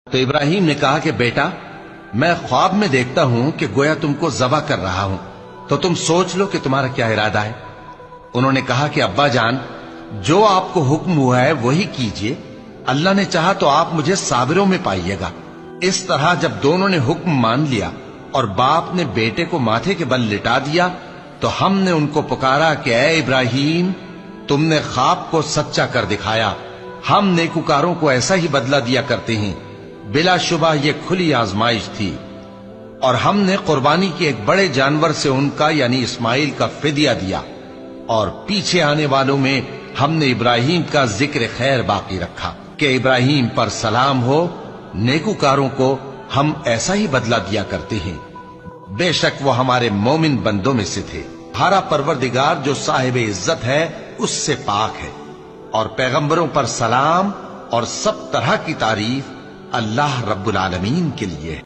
تو ابراہیم نے کہا کہ بیٹا، میں خواب میں دیکھتا ہوں کہ گویا تم کو ذبح کر رہا ہوں، تو تم سوچ لو کہ تمہارا کیا ارادہ ہے۔ انہوں نے کہا کہ ابا جان، جو آپ کو حکم ہوا ہے وہی کیجئے، اللہ نے چاہا تو آپ مجھے صابروں میں پائیے گا۔ اس طرح جب دونوں نے حکم مان لیا اور باپ نے بیٹے کو ماتھے کے بل لٹا دیا، تو ہم نے ان کو پکارا کہ اے ابراہیم، تم نے خواب کو سچا کر دکھایا، ہم نیکوکاروں کو ایسا ہی بدلہ دیا کرتے ہیں۔ بلا شبہ یہ کھلی آزمائش تھی، اور ہم نے قربانی کے ایک بڑے جانور سے ان کا یعنی اسماعیل کا فدیہ دیا، اور پیچھے آنے والوں میں ہم نے ابراہیم کا ذکر خیر باقی رکھا کہ ابراہیم پر سلام ہو، نیکوکاروں کو ہم ایسا ہی بدلہ دیا کرتے ہیں۔ بے شک وہ ہمارے مومن بندوں میں سے تھے۔ ہمارا پروردگار جو صاحب عزت ہے اس سے پاک ہے، اور پیغمبروں پر سلام اور سب طرح کی تعریف اللہ رب العالمین کے لیے ہے۔